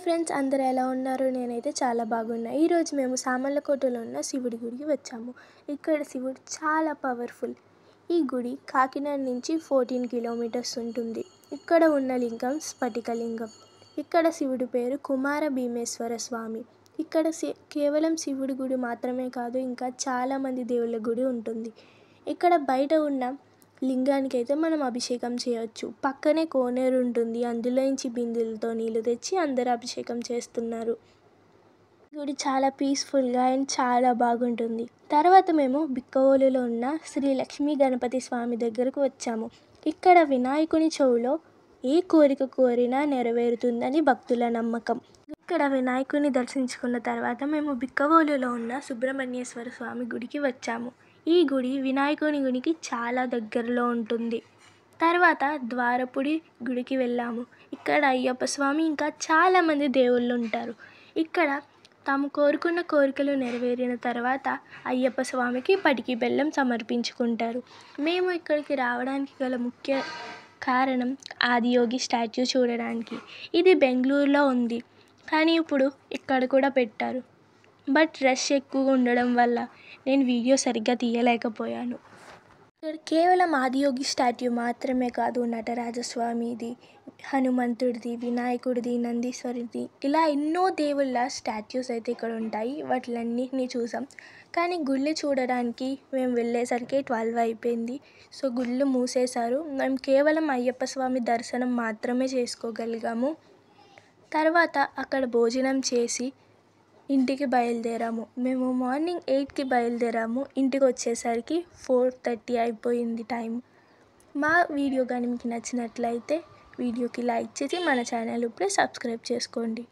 Friends, అందరూ ఎలా ఉన్నారు? నేనైతే చాలా బాగున్నా. ఈరోజు మేము సామర్లకోటలో ఉన్న శివుడి గుడికి వచ్చాము. ఇక్కడ శివుడు చాలా పవర్ఫుల్. ఈ గుడి కాకినాడ నుంచి 14 కిలోమీటర్స్ ఉంటుంది. ఇక్కడ ఉన్న లింగం స్ఫటికలింగం. ఇక్కడ శివుడి పేరు కుమార భీమేశ్వర స్వామి. ఇక్కడ కేవలం శివుడి గుడి మాత్రమే కాదు, ఇంకా చాలామంది దేవుళ్ళ గుడి ఉంటుంది. ఇక్కడ బయట ఉన్న లింగానికి అయితే మనం అభిషేకం చేయొచ్చు. పక్కనే కోనేరు ఉంటుంది, అందులోంచి బిందెలతో నీళ్ళు తెచ్చి అందరూ అభిషేకం చేస్తున్నారు. గుడి చాలా పీస్ఫుల్గా అండ్ చాలా బాగుంటుంది. తర్వాత మేము బిక్కవోలులో ఉన్న శ్రీ లక్ష్మీ గణపతి స్వామి దగ్గరకు వచ్చాము. ఇక్కడ వినాయకుని చెవులో ఏ కోరిక కోరినా నెరవేరుతుందని భక్తుల నమ్మకం. ఇక్కడ వినాయకుని దర్శించుకున్న తర్వాత మేము బిక్కవోలులో ఉన్న సుబ్రహ్మణ్యేశ్వర స్వామి గుడికి వచ్చాము. ఈ గుడి వినాయకుని గుడికి చాలా దగ్గరలో ఉంటుంది. తర్వాత ద్వారపుడి గుడికి వెళ్ళాము. ఇక్కడ అయ్యప్ప స్వామి ఇంకా చాలామంది దేవుళ్ళు ఉంటారు. ఇక్కడ తాము కోరుకున్న కోరికలు నెరవేరిన తర్వాత అయ్యప్ప స్వామికి పటికి బెల్లం సమర్పించుకుంటారు. మేము ఇక్కడికి రావడానికి గల ముఖ్య కారణం ఆదియోగి స్టాచ్యూ చూడడానికి. ఇది బెంగళూరులో ఉంది, కానీ ఇప్పుడు ఇక్కడ కూడా పెట్టారు. బట్ రష్ ఎక్కువగా ఉండడం వల్ల నేను వీడియో సరిగ్గా తీయలేకపోయాను. ఇక్కడ కేవలం ఆదియోగి స్టాట్యూ మాత్రమే కాదు, నటరాజస్వామిది, హనుమంతుడిది, వినాయకుడిది, నందీశ్వరుడిది, ఇలా ఎన్నో దేవుళ్ళ స్టాట్యూస్ అయితే ఇక్కడ ఉంటాయి. వాటిలన్నింటినీ చూసాం. కానీ గుళ్ళు చూడడానికి మేము వెళ్ళేసరికి 12 అయిపోయింది. సో గుళ్ళు మూసేశారు. మేము కేవలం అయ్యప్ప స్వామి దర్శనం మాత్రమే చేసుకోగలిగాము. తర్వాత అక్కడ భోజనం చేసి ఇంటికి బయలుదేరాము. మేము మార్నింగ్ 8కి బయలుదేరాము. ఇంటికి వచ్చేసరికి 4:30 అయిపోయింది టైం. మా వీడియో కానీ మీకు నచ్చినట్లయితే వీడియోకి లైక్ చేసి మన ఛానల్ ఇప్పుడే సబ్స్క్రైబ్ చేసుకోండి.